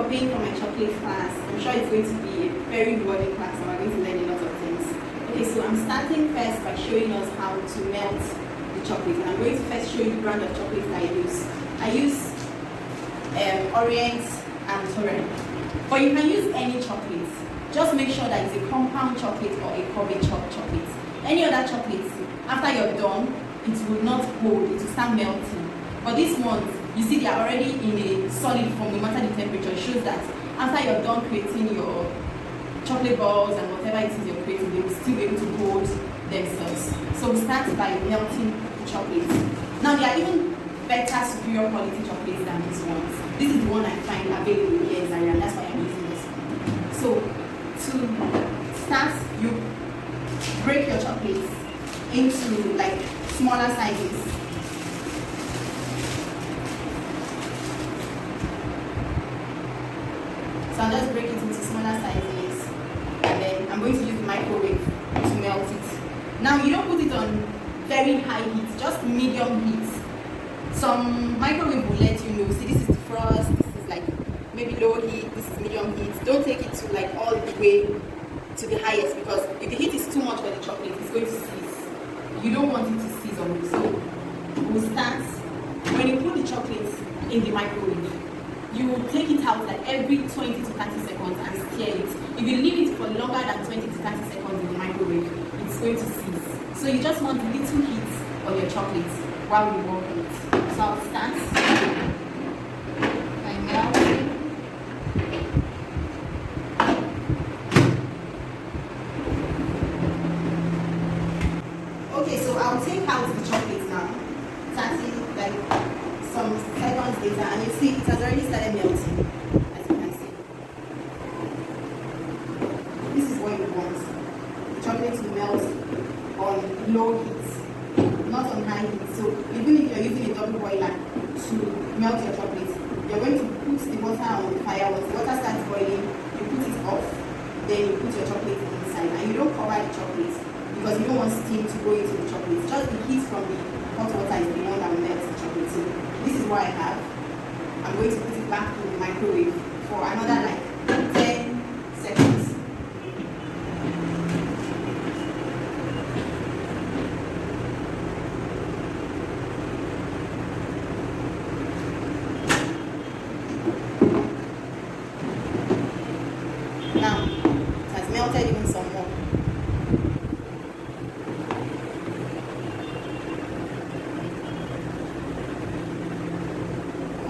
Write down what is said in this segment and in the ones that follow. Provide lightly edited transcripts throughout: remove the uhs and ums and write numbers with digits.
for paying for my chocolate class. I'm sure it's going to be a very rewarding class and we're going to learn a lot of things. Okay, so I'm starting first by showing us how to melt the chocolate. And I'm going to first show you the brand of chocolate that I use. I use Orient and Torrent. But you can use any chocolate. Just make sure that it's a compound chocolate or a curvature chocolate. Any other chocolate, after you're done, it will not hold, it will start melting. But these ones, you see they are already in a solid form, no matter the temperature. It shows that after you're done creating your chocolate balls and whatever it is you're creating, they will still be able to hold themselves. So we start by melting the chocolate. Now there are even better, superior quality chocolates than these ones. This is the one I find available here in Zaria, and that's why I'm using this one. So to start, you break your chocolates into like smaller sizes. So I'll just break it into smaller sizes, and then I'm going to use the microwave to melt it. Now you don't put it on very high heat, just medium heat. Some microwave will let you know, see, this is the frost, this is like maybe low heat, this is medium heat. Don't take it to like all the way to the highest, because if the heat is too much for the chocolate, it's going to seize. You don't want it to seize on you. So we'll start, when you put the chocolate in the microwave, you will take it out like every 20 to 30 seconds and stir it. If you leave it for longer than 20 to 30 seconds in the microwave, it's going to seize. So you just want little heat on your chocolate while you work on it. So I'll start by melting. Okay, so I'll take out the chocolate now, starting like some seconds later, and you see it has already started melting, as you can see. This is what you want. The chocolate to melt on low heat, not on high heat. So even if you're using a double boiler to melt your chocolate, you're going to put the water on the fire. Once the water starts boiling, you put it off, then you put your chocolate inside, and you don't cover the chocolate because you don't want steam to go into the chocolate. Just the heat from the hot water is the one that will melt the chocolate. So this is what I have. I'm going to put it back in the microwave for another like 10 seconds. Now, it has melted even some more.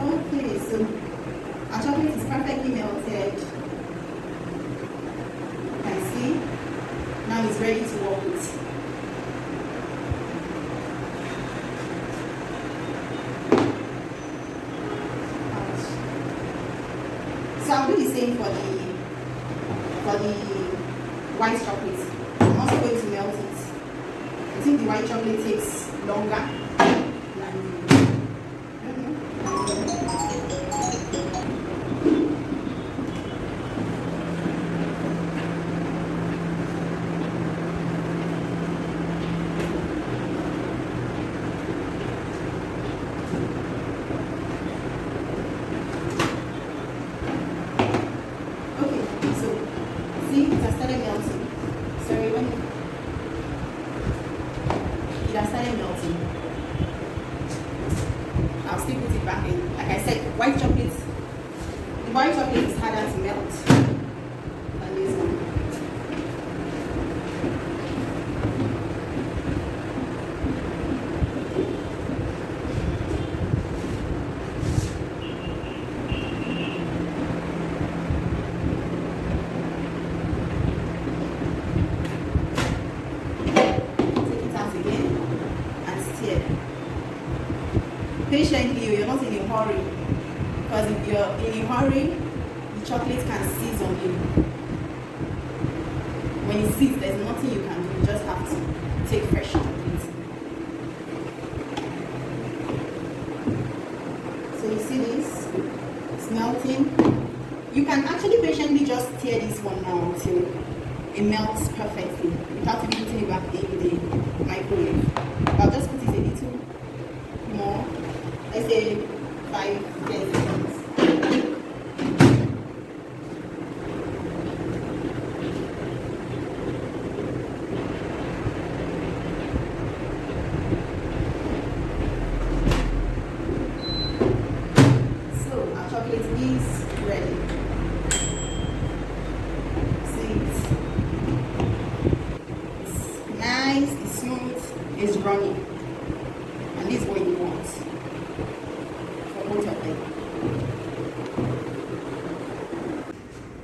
Okay, so our chocolate is perfectly melted. You can see. Now it's ready to work with. So I'll do the same for the white chocolate. I'm also going to melt it. I think the white chocolate takes longer than it has started melting. Sorry, when it has started melting, I'll still put it back in. Like I said, the white chocolate is harder to melt than this one. Patiently, you're not in a hurry, because if you're in a hurry, the chocolate can seize on you. When it seizes, there's nothing you can do. You just have to take fresh chocolate. So you see this? It's melting. You can actually patiently just stir this one now until it melts perfectly without even putting it back in the microwave. I'll just put it a little more. Let's say 5-10 seconds. chocolate is ready. See it? It's nice, it's smooth, it's runny. And this is what you want for both of them.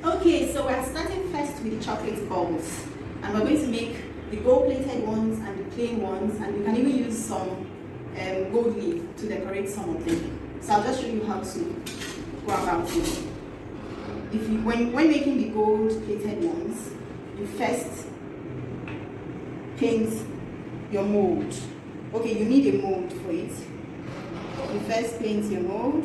Okay, so we're starting first with the chocolate balls. And we're going to make the gold-plated ones and the plain ones, and we can even use some gold leaf to decorate some of them. So I'll just show you how to go about it. When making the gold-plated ones, you first paint your mold. Okay, you need a mold for it. You first paint your mold,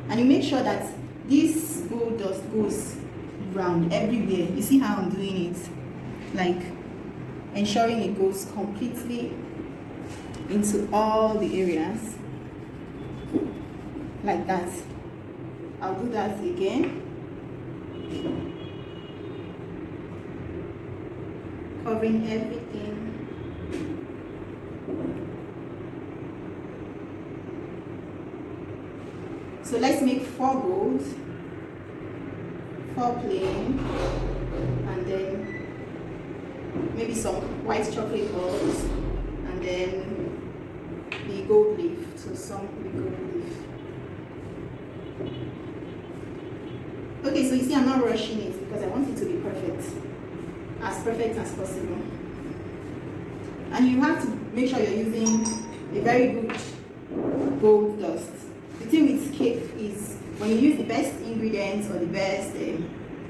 and you make sure that this gold dust goes round everywhere. You see how I'm doing it? Like ensuring it goes completely into all the areas. Like that. I'll do that again. Covering everything. So let's make 4 gold, 4 plain, and then maybe some white chocolate balls, and then the gold leaf. So some the gold leaf. Okay, so you see I'm not rushing it because I want it to be perfect as possible. And you have to make sure you're using a very good gold dust. The thing with cake is when you use the best ingredients or the best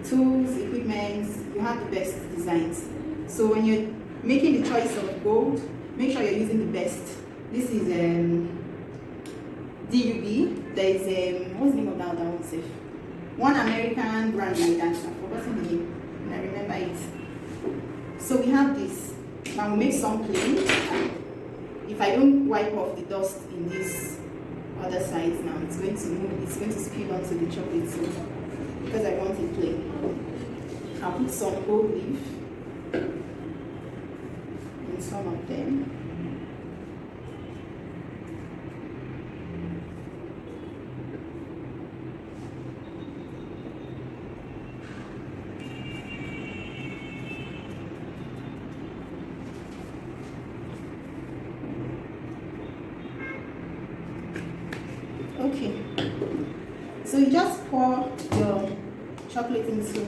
tools, equipment, you have the best designs. So when you're making the choice of gold, make sure you're using the best. This is DUB. There is what's the name of that one? Safe. One American brand like that. I've forgotten the name, and I remember it. So we have this. Now we'll make some plain. If I don't wipe off the dust in this other sides now, it's going to move, it's going to spill onto the chocolate. So because I want it plain, I'll put some gold leaf in some of them. Okay, so you just pour your chocolate into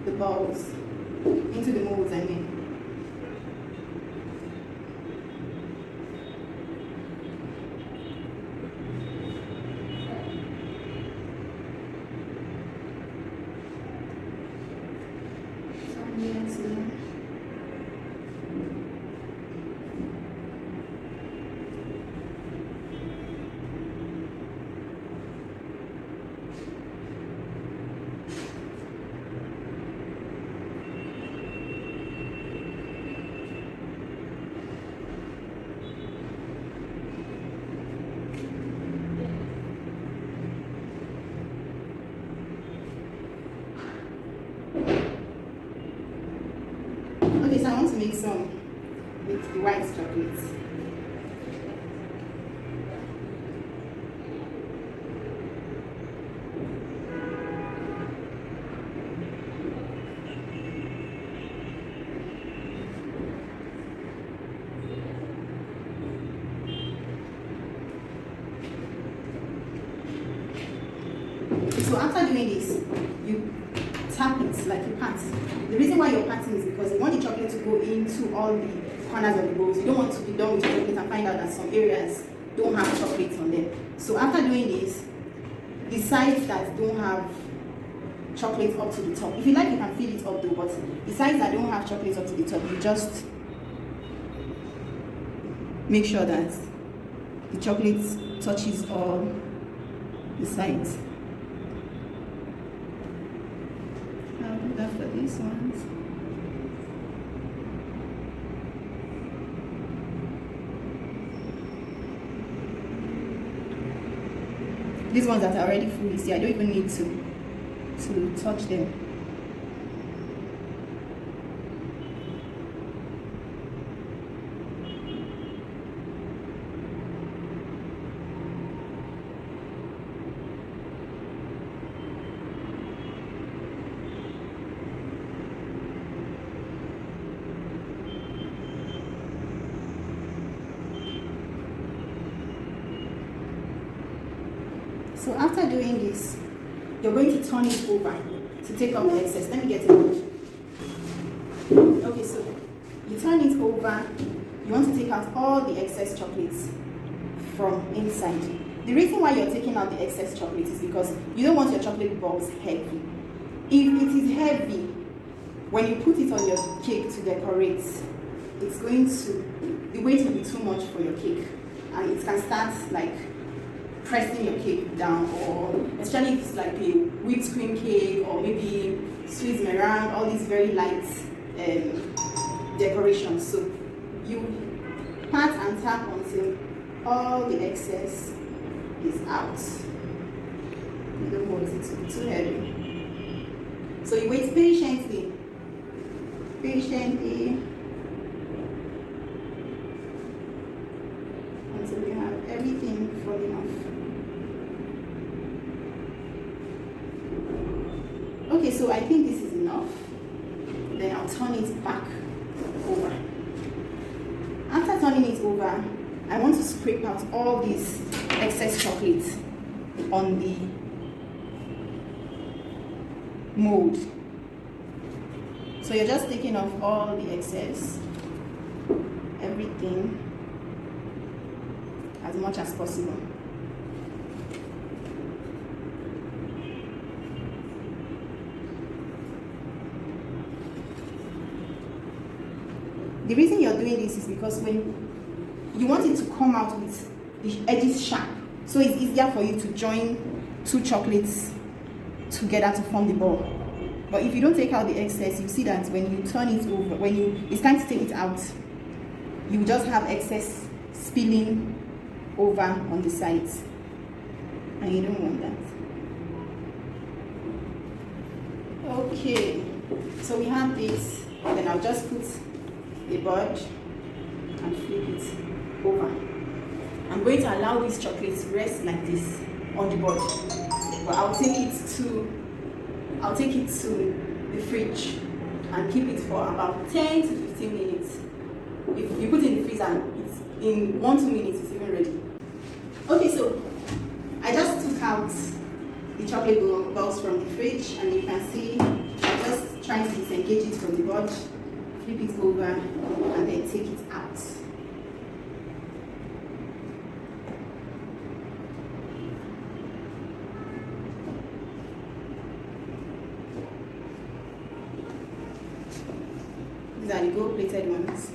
the bowls, into the molds, I mean. Some here too. Okay, so I want to make some with the white chocolate. So after doing this, you tap it like you pat. The reason why you're patting is because you want the chocolate to go into all the corners of the bowls. You don't want to be done with chocolate and find out that some areas don't have chocolate on them. So after doing this, the sides that don't have chocolate up to the top, if you like, you can fill it up though, but the sides that don't have chocolate up to the top, you just make sure that the chocolate touches all the sides. I'll do that for these ones. These ones that are already full, you see, I don't even need to touch them. So after doing this, you're going to turn it over to take out the excess. Let me get it out. Okay, so you turn it over. You want to take out all the excess chocolates from inside. The reason why you're taking out the excess chocolate is because you don't want your chocolate balls heavy. If it is heavy, when you put it on your cake to decorate, the weight will be too much for your cake, and it can start like pressing your cake down, or especially if it's like a whipped cream cake or maybe Swiss meringue, all these very light decorations. So you pat and tap until all the excess is out. You don't want it to be too heavy. So you wait patiently until you have everything falling off. Okay, so I think this is enough. Then I'll turn it back over. After turning it over, I want to scrape out all these excess chocolates on the mold. So you're just taking off all the excess, everything, as much as possible. The reason you're doing this is because when you want it to come out with the edges sharp, so it's easier for you to join two chocolates together to form the ball. But if you don't take out the excess, you see that when you turn it over, it's time to take it out, you just have excess spilling over on the sides, and you don't want that. Okay, so we have this. Then I'll just put a budge and flip it over. I'm going to allow these chocolates rest like this on the budge, but I'll take it to the fridge and keep it for about 10 to 15 minutes. If you put it in the freezer, it's in 1-2 minutes it's even ready. Okay, so I just took out the chocolate balls from the fridge, and you can see I'm just trying to disengage it from the budge, flip it over, and then take it out. These are the gold-plated ones.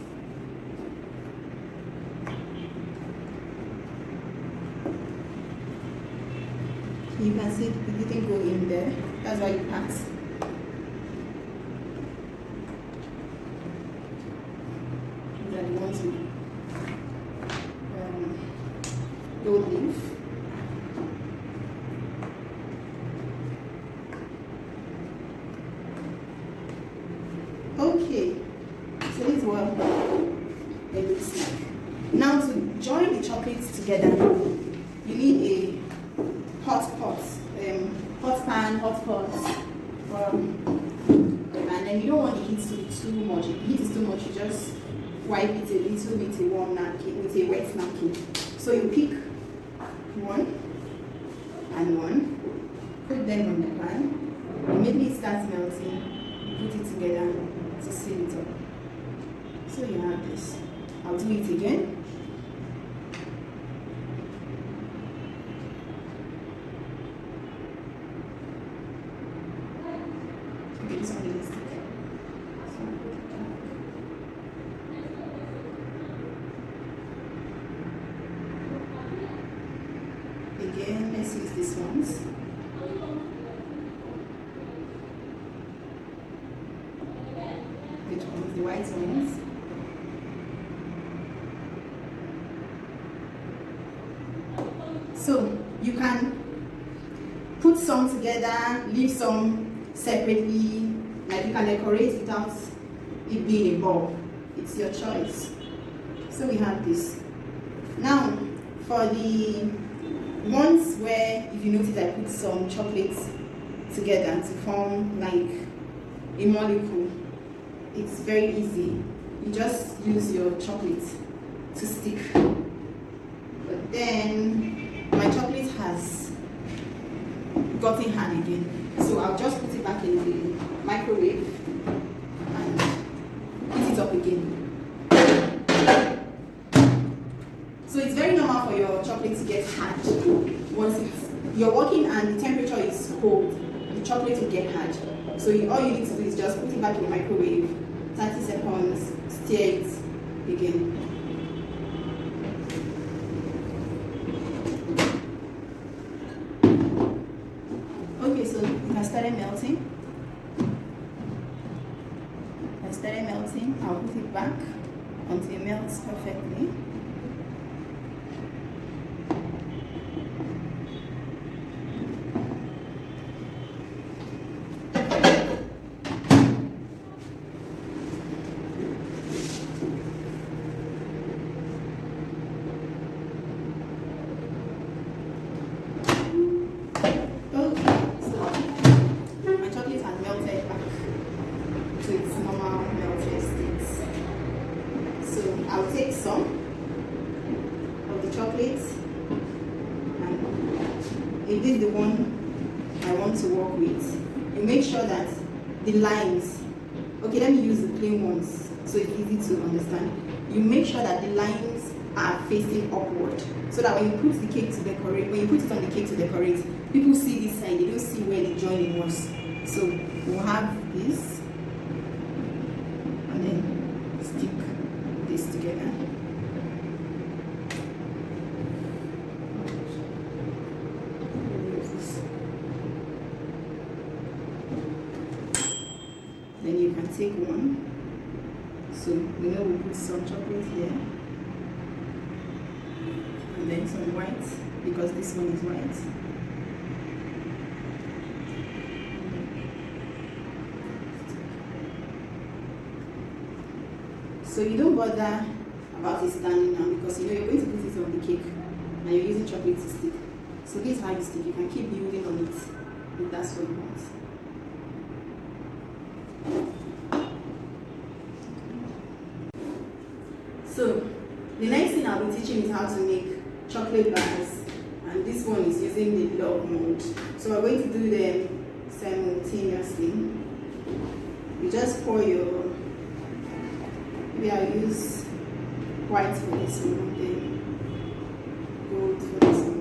You can see it didn't go in there. That's why you pass. These are the ones with gold leaf. Okay, so this is what it looks like. Now to join the chocolates together, you need a hot pot, hot pan, hot pot, and then you don't want the heat to be too much. If the heat is too much, you just wipe it a little with a warm napkin, with a wet napkin. So you pick one and one, put them on the pan, immediately it starts melting, put it together to seal it up. So you have this. I'll do it again. Okay, this one is stick. So I'll put it down. Again, let's use these ones. Which ones? The white ones. So you can put some together, leave some separately, like you can decorate without it being a ball. It's your choice. So we have this. Now for the ones where, if you notice, I put some chocolates together to form like a molecule, it's very easy. You just use your chocolate to stick. But then my chocolate has gotten hard again. So I'll just put it back in the microwave and heat it up again. So it's very normal for your chocolate to get hard. Once you're working and the temperature is cold, the chocolate will get hard. So all you need to do is just put it back in the microwave, 30 seconds, stir it again. Okay, so it has started melting. I'll put it back until it melts perfectly. I'll take some of the chocolate, and if this is the one I want to work with, you make sure that the lines, okay, let me use the plain ones so it's easy to understand. You make sure that the lines are facing upward, so that when you put the cake to decorate, when you put it on the cake to decorate, people see this side, they don't see where the joining was. So we'll have this, and then stick this together. Then you can take one. So we put some chocolate here, and then some white, because this one is white. So you don't bother about it standing now, because you're going to put it on the cake and you're using chocolate to stick. So this is how you stick. You can keep building on it if that's what you want. So the next thing I'll be teaching is how to make chocolate bars, and this one is using the love mold. So we're going to do them simultaneously. You just pour your, maybe I'll use white for this one, then gold for this one.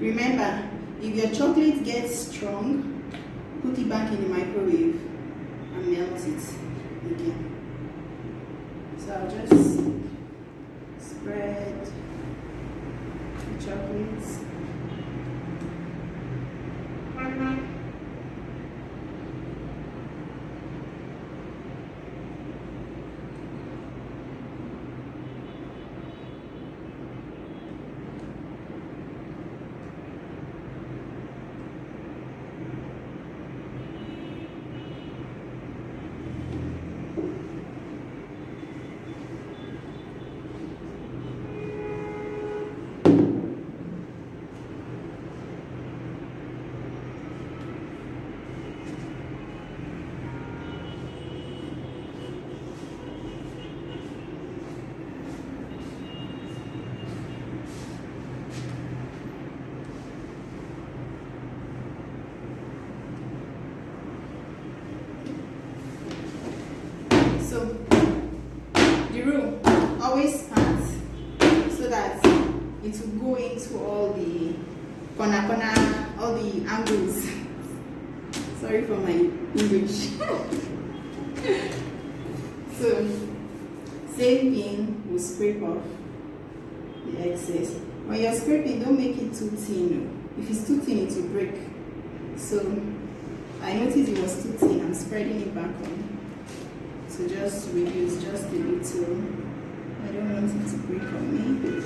Remember, if your chocolate gets strong, put it back in the microwave and melt it again. So I'll just spread the chocolates. So the roux, always pat so that it will go into all the corner, all the angles. Sorry for my English. So same thing, we'll scrape off the excess. When you're scraping, don't make it too thin. If it's too thin, it will break. So I noticed it was too thin. I'm spreading it back on. So just reduce just a little. I don't want it to break on me.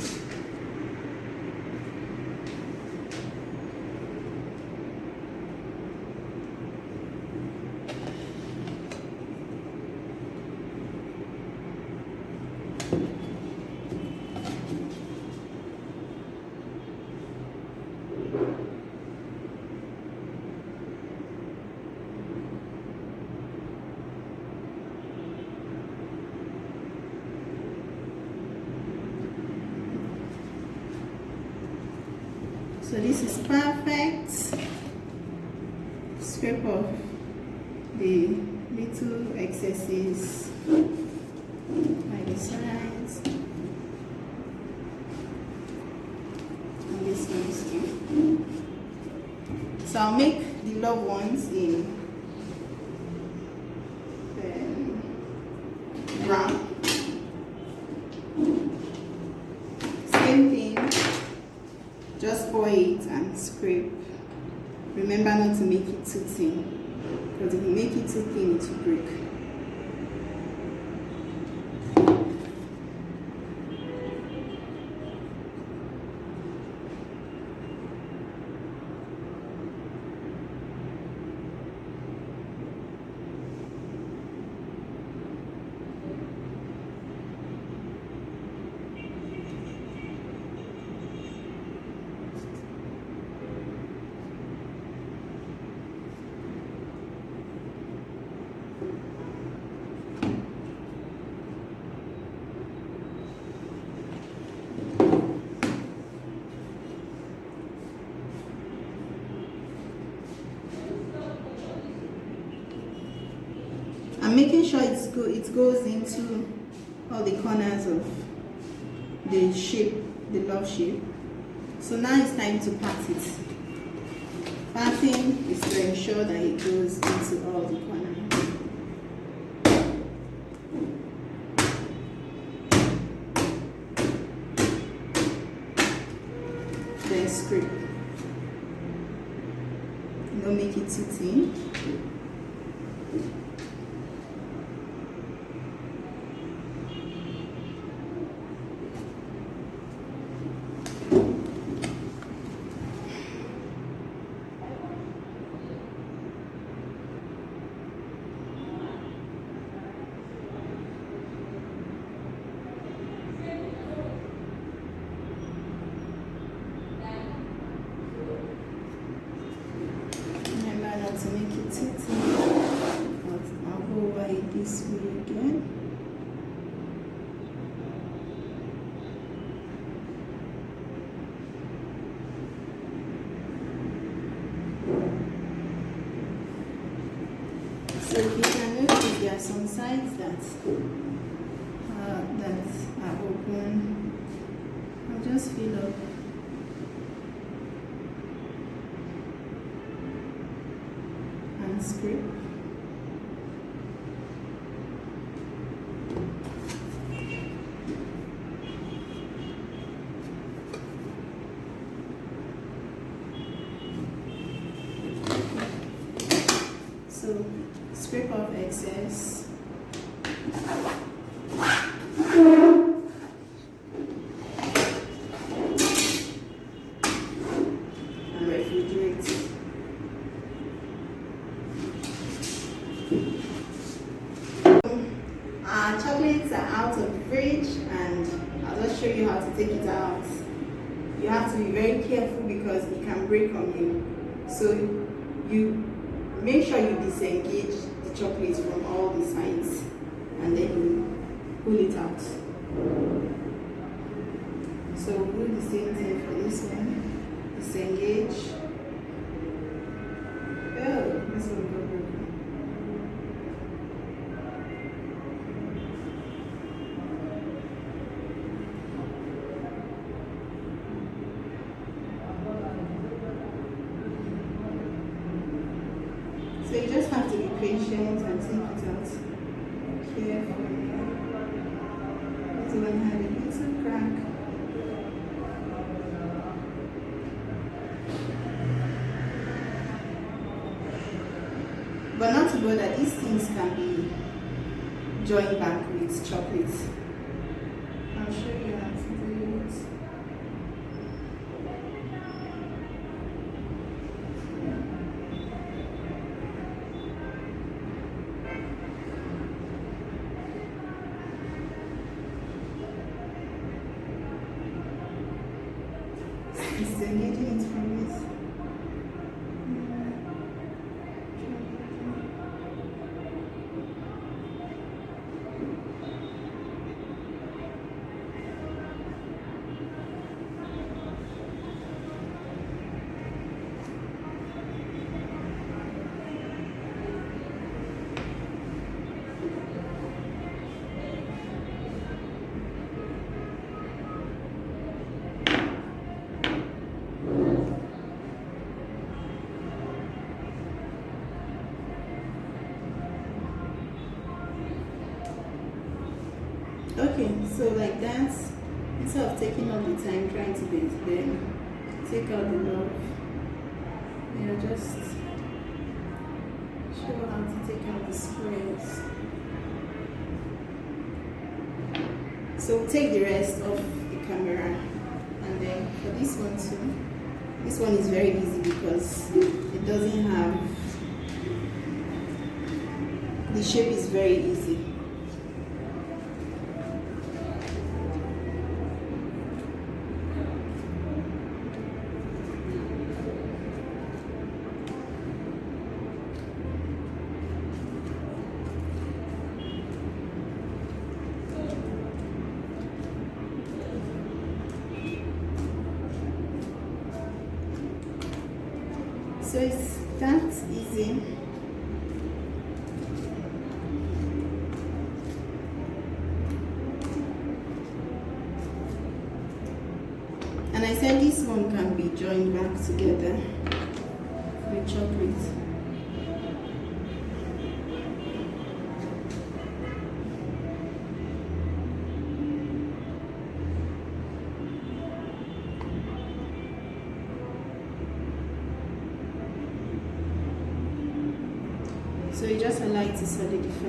So this is perfect. Scrape off the little excesses by the sides and this ones too. So I'll make the loved ones in brown. Same thing, just pour it and scrape. Remember not to make it too thin, because if you make it too thin, it will break. I'm making sure it goes into all the corners of the shape, the love shape. So now it's time to pat it. Patting is to ensure that it goes into all the corners. Then scrape. Don't make it too thin. To make it too thin, I'll go over it this way again. So if you can notice, there are some sides that are open. I'll just fill up. Scrape. So scrape off excess. And refrigerate. Our chocolates are out of the fridge, and I'll just show you how to take it out. You have to be very careful because it can break on you. So you make sure you disengage the chocolates from all the sides, and then you pull it out. So we'll do the same thing for this one. Disengage. Oh, this one got broken. So you just have to be patient and take it out carefully. This one had a little crack. But not to bother, these things can be joined back with chocolate. I'll show you how to do it. Disengaging it from this. Okay, so like that, instead of taking all the time trying to bake them, take out the love. Just show how to take out the squares. So take the rest of the camera, and then for this one too, this one is very easy because it doesn't have, the shape is very easy. So it's that easy. And I said this one can be joined back together with chocolate. So you just allow it to solidify.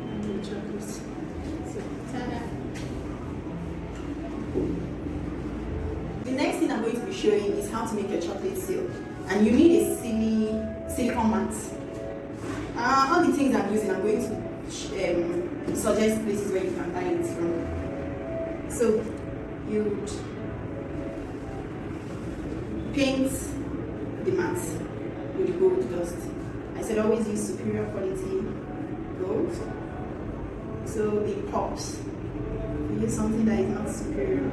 And the chocolate. So, ta-da! The next thing I'm going to be showing is how to make your chocolate seal. And you need a silicone mat. All the things I'm using, I'm going to suggest places where you can buy it from. So you paint the mat with gold dust. I said always use superior quality gold, so it pops. If you use something that is not superior,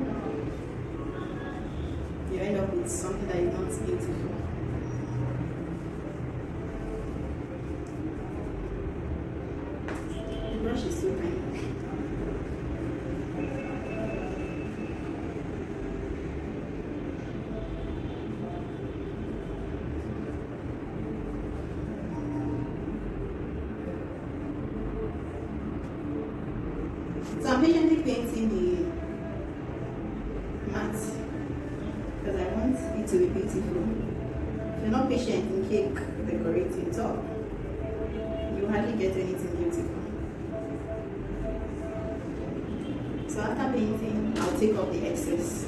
you end up with something that is not beautiful. The brush is so tiny. So I'm patiently painting the mat because I want it to be beautiful. If you're not patient in cake decorating top, you hardly get anything beautiful. So after painting, I'll take off the excess.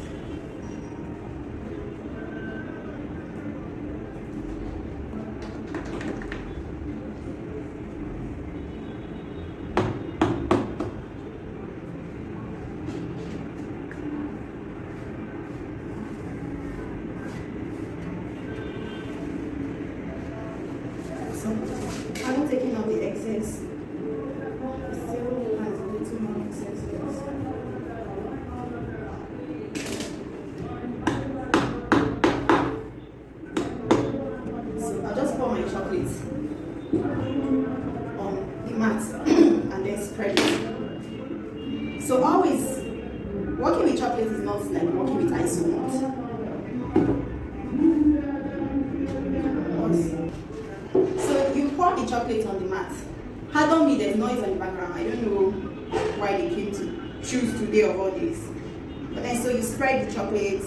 So I'm taking out the excess. It still has a little more excess. So I'll just pour my chocolate on the mat and then spread it. So always, working with chocolate is not like working with ice so much. So you pour the chocolate on the mat. Pardon me, there's noise on the background. I don't know why they came to choose today of all this. But then so you spread the chocolate,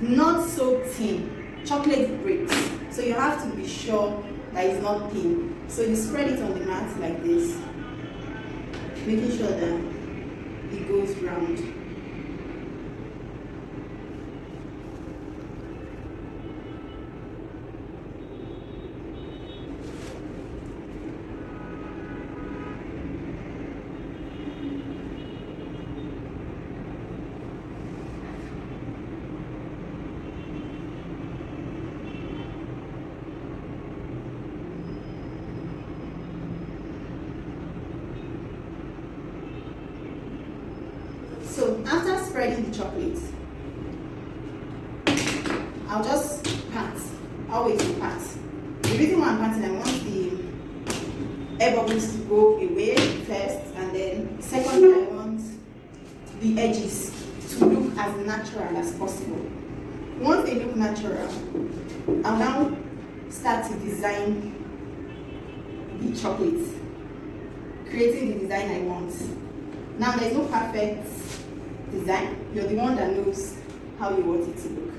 not so thin. Chocolate breaks. So you have to be sure that it's not thin. So you spread it on the mat like this, making sure that it goes round. So after spreading the chocolate, I'll just pat. Always pat. The reason why I'm patting, I want the air bubbles to go away first, and then secondly, I want the edges to look as natural as possible. Once they look natural, I'll now start to design the chocolate, creating the design I want. Now there's no perfect design. You're the one that knows how you want it to look.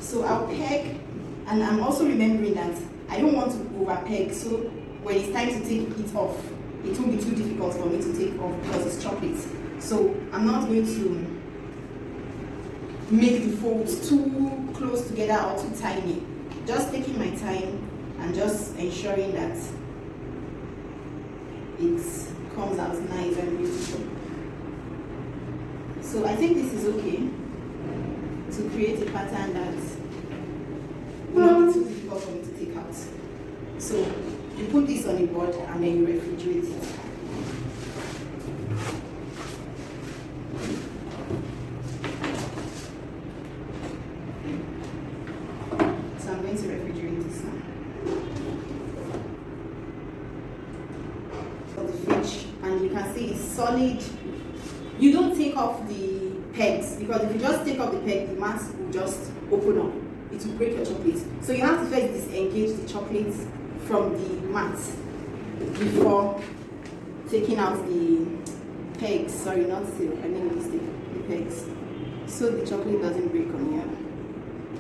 So I'll peg, and I'm also remembering that I don't want to over peg, so when it's time to take it off, it won't be too difficult for me to take off because it's chocolate. So I'm not going to make the folds too close together or too tiny. Just taking my time and just ensuring that it comes out nice and beautiful. So I think this is okay to create a pattern that will not be too difficult for me to take out. So you put this on a board and then you refrigerate it. So I'm going to refrigerate this now. For the fridge, and you can see it's solid. You don't take off the pegs, because if you just take off the peg, the mat will just open up. It will break your chocolate. So you have to first disengage the chocolate from the mat before taking out the pegs. Sorry, not silk, I made a mistake. The pegs. So the chocolate doesn't break on here.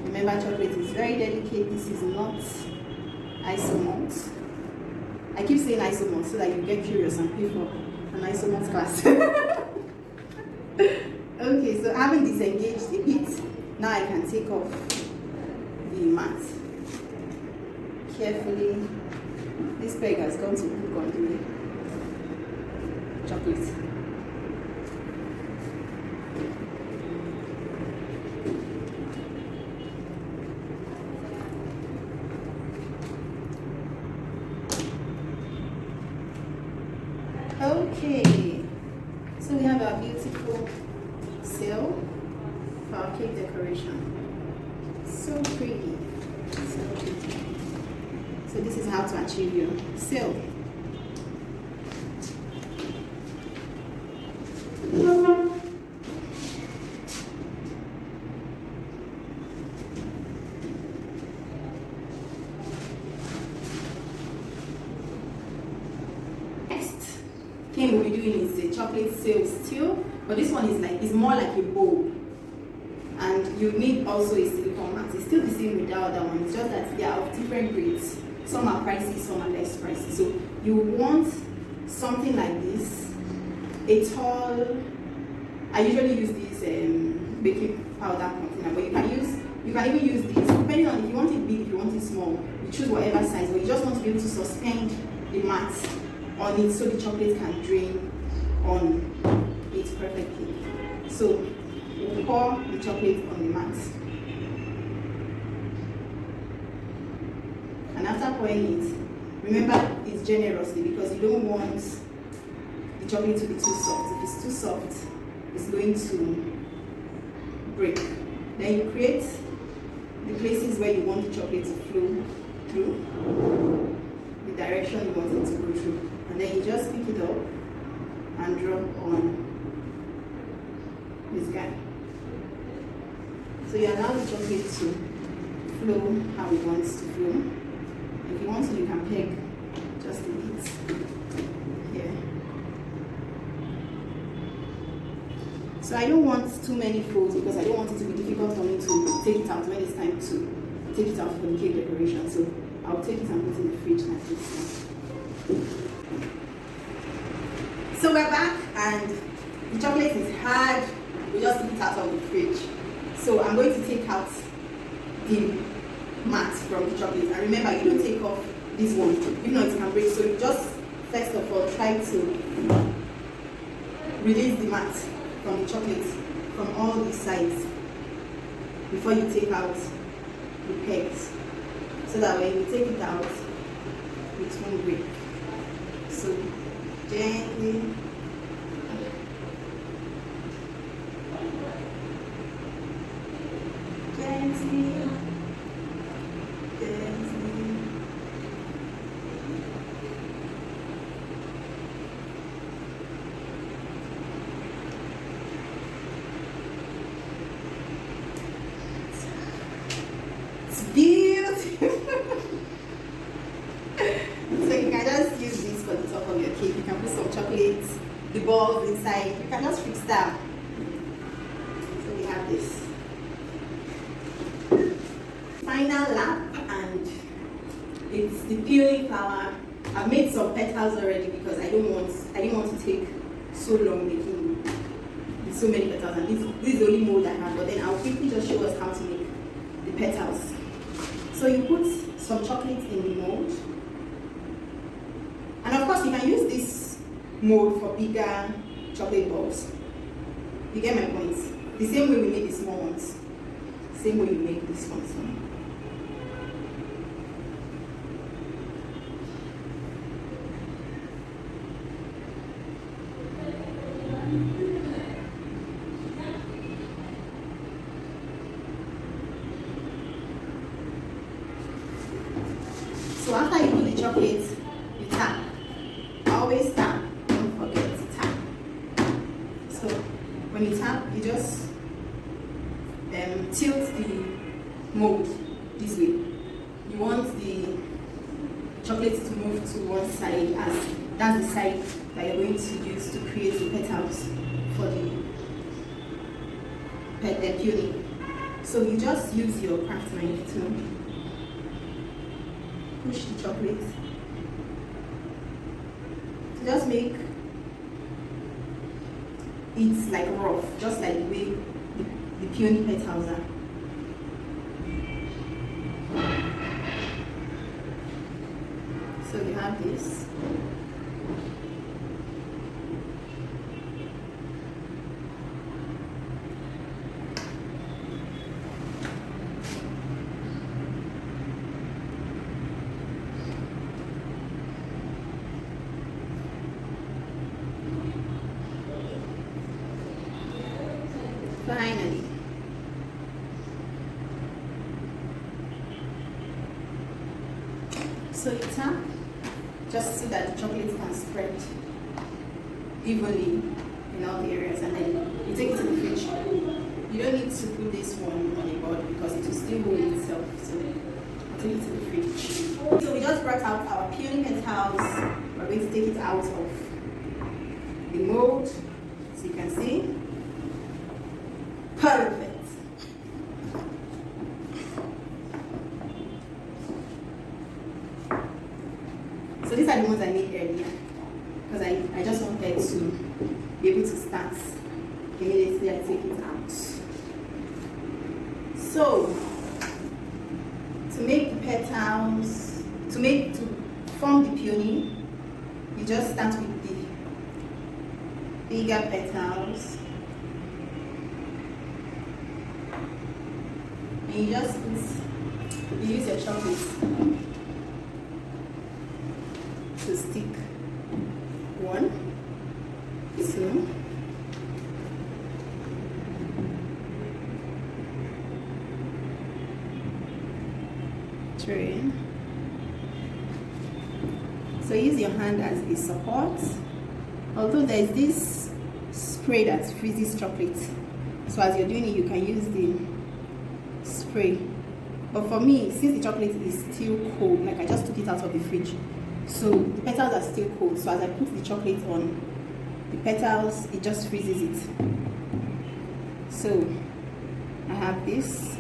Remember, chocolate is very delicate. This is not isomalt. I keep saying isomalt so that you get curious and pay for an isomalt class. Okay, so having disengaged a bit, now I can take off the mat carefully. This peg has gone to hook on the chocolate. Okay, so we have our beautiful seal for our cake decoration. So pretty, so pretty. So this is how to achieve your seal. Thing we'll be doing is a chocolate seal still, but this one is more like a bowl, and you need also a silicone mat. It's still the same with the other one, it's just that they are of different grades. Some are pricey, some are less pricey. So you want something like this, a tall, I usually use this baking powder container, but you can even use this depending on if you want it big, if you want it small. You choose whatever size, but you just want to be able to suspend the mat on it so the chocolate can drain on it perfectly. So we'll pour the chocolate on the mat, and after pouring it, remember it's generously because you don't want the chocolate to be too soft. If it's too soft, it's going to break. Then you create the places where you want the chocolate to flow through, the direction you want it to go through. And then you just pick it up and drop on this guy. So you allow the chocolate to flow how it wants to flow. If you want to, you can peg just a bit here. So I don't want too many folds because I don't want it to be difficult for me to take it out when it's time to take it out for the cake decoration. So I'll take it and put it in the fridge like this. So we're back, and the chocolate is hard. We just took it out of the fridge. So I'm going to take out the mat from the chocolate. And remember, you don't take off this one, if not it can break. So you just first of all try to release the mat from the chocolate from all the sides before you take out the pegs, so that when you take it out, it won't break. So gently, gently, gently. It's beautiful. So you can just use this for the top of your cake. You can put some chocolate, the balls inside. You can just freestyle. So we have this final lap, and it's the peony flower. I've made some petals already because I didn't want to take so long making so many petals, and this is the only mold I have. But then I'll quickly just show us how to make the petals. So you put some chocolate in the mold, and of course you can use this mold for bigger chocolate balls. You get my point? The same way we make the small ones, same way you make this one. So after you put the chocolate, you tap. Always tap. Don't forget to tap. So when you tap, you just tilt the mold this way. You want the chocolate to move to one side, as that's the side that you're going to use to create the petals for the peony. So you just use your craft knife to push the chocolate to just make it like rough, just like the way the peony petals are. So you have this. Finally, so you tap just so that the chocolate can spread evenly in all the areas, and then you take it to the fridge. You don't need to put this one on a board because it will still hold itself. So I'll take it to the fridge. So we just brought out our peony petals. We're going to take it out of the mold, so you can see. Perfect. So these are the ones I made earlier because I just wanted to be able to start immediately I take it out. So to make the petals, to form the peony, you just start with the bigger petals. And you just use your chocolate to stick 1, 2, 3. So use your hand as a support. Although there is this spray that freezes chocolate, so as you're doing it, you can use the spray. But for me, since the chocolate is still cold, like I just took it out of the fridge, so the petals are still cold. So as I put the chocolate on the petals, it just freezes it. So I have this.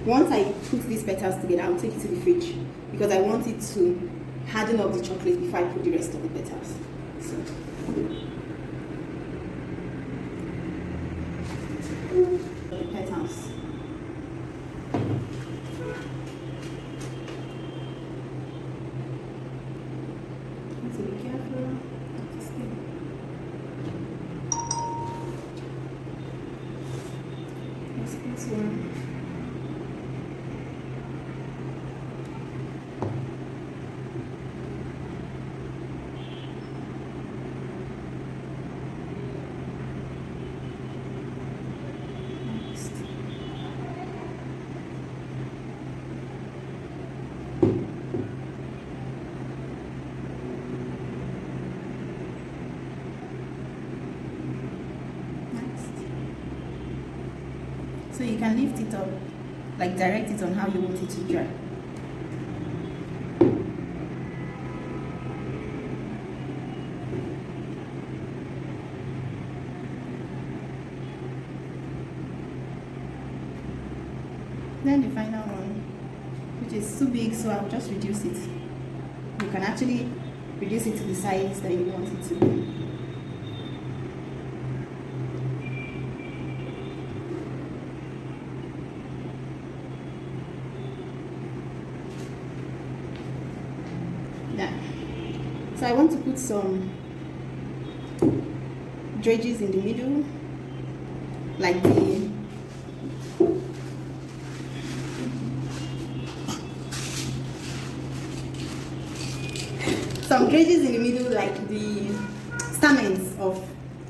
Once I put these petals together, I'll take it to the fridge because I want it to harden up the chocolate before I put the rest of the petals. So the petals. So be careful not to spill. Let's put this one. So you can lift it up, like direct it on how you want it to dry. Then the final one, which is too big, so I'll just reduce it. You can actually reduce it to the size that you want it to be. So I want to put some dredges in the middle, like the stamens of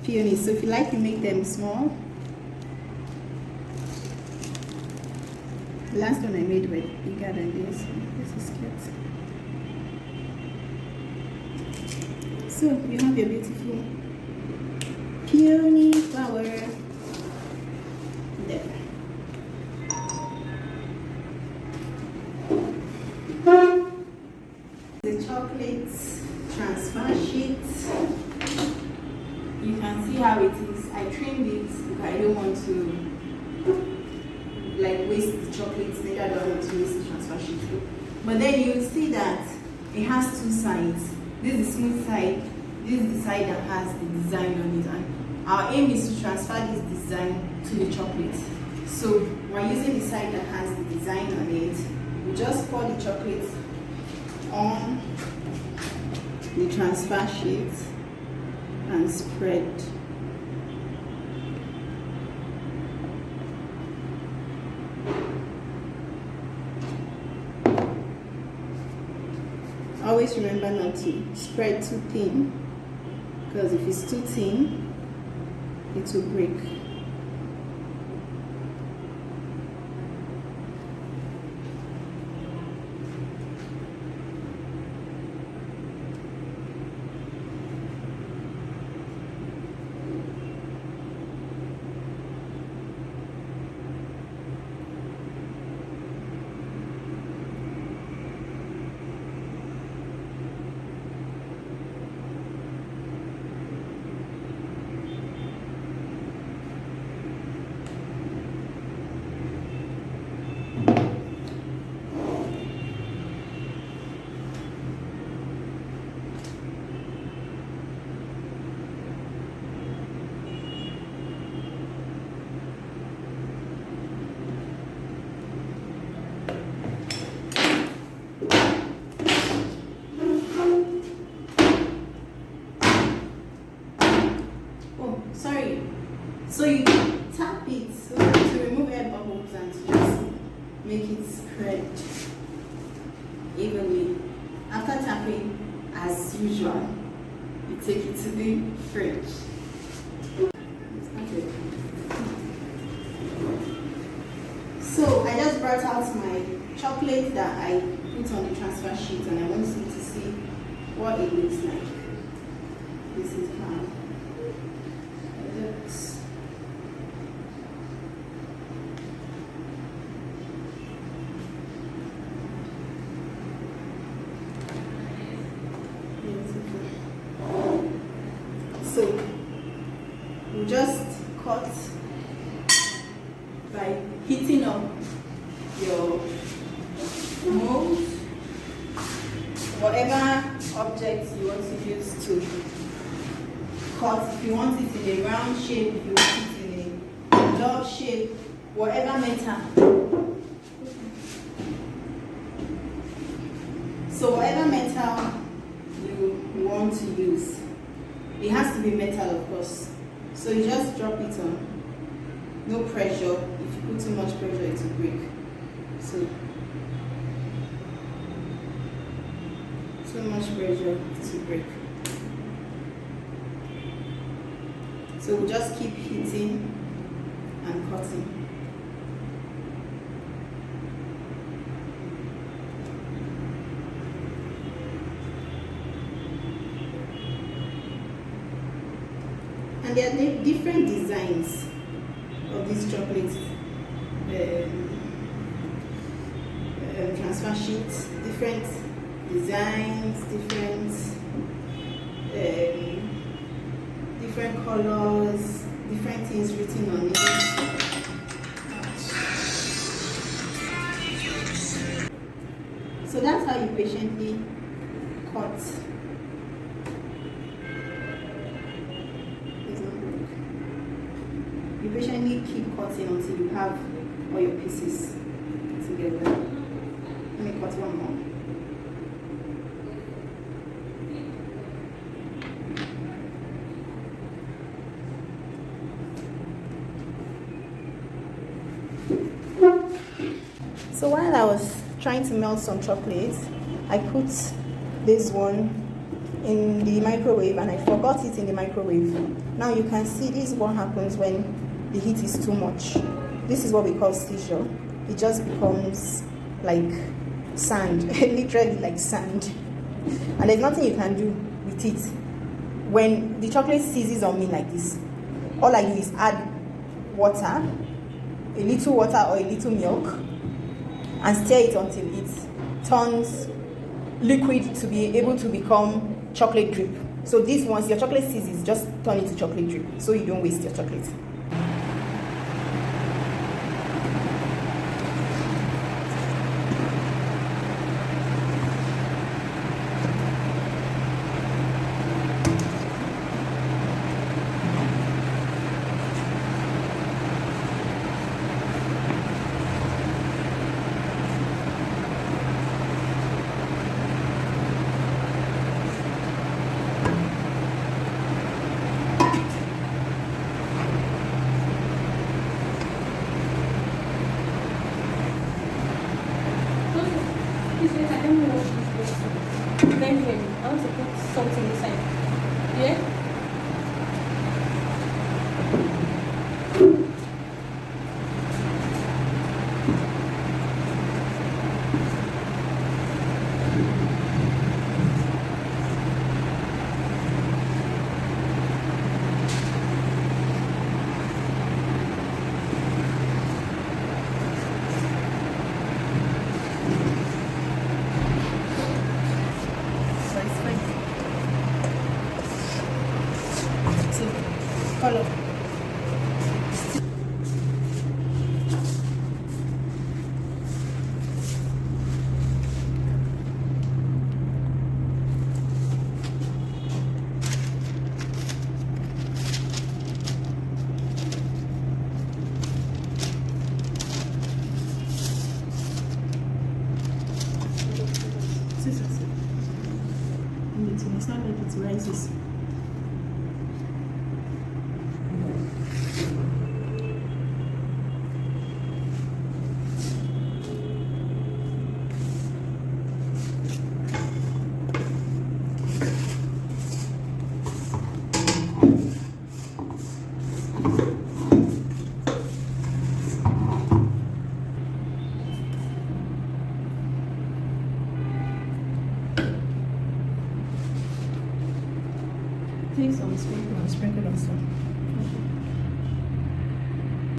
peonies. So if you like, you make them small. The last one I made was bigger than this. This is cute. So you have your beautiful peony flower there. The chocolate transfer sheet. You can see how it is. I trimmed it because I don't want to waste the chocolates. Maybe I don't want to waste the transfer sheet. But then you will see that it has two sides. This is the smooth side. This is the side that has the design on it, and our aim is to transfer this design to the chocolate. So we're using the side that has the design on it. We just pour the chocolate on the transfer sheet and spread. Always remember not to spread too thin, because if it's too thin, it will break. So you tap it to remove air bubbles and to just make it spread evenly. After tapping, as usual, you take it to the fridge. Okay. So I just brought out my chocolate that I put on the transfer sheet, and I want you to see what it looks like. This is how it looks. So we just cut by heating up your mold, whatever object you want to use to cut. If you want it in a round shape, if you want it in a dove shape, whatever metal. So whatever metal you want to use. It has to be metal, of course. So you just drop it on. No pressure. If you put too much pressure, it will break. So too much pressure, it will break. So we just keep heating and cutting. And there are different designs of these chocolates, transfer sheets, different designs, different colors, different things written on it. So that's how you patiently cut. There's no break. You patiently keep cutting until you have all your pieces together. Let me cut one more. So while I was trying to melt some chocolate, I put this one in the microwave and I forgot it in the microwave. Now you can see this is what happens when the heat is too much. This is what we call seizure. It just becomes like sand, literally like sand. And there's nothing you can do with it. When the chocolate seizes on me like this, all I do is add water, a little water or a little milk, and stir it until it turns liquid to be able to become chocolate drip. So this, once your chocolate seizes, just turn it to chocolate drip so you don't waste your chocolate. Then I want to put something inside. Yeah? Follow. It's not like it rises. Take some sprinkle and sprinkle on some.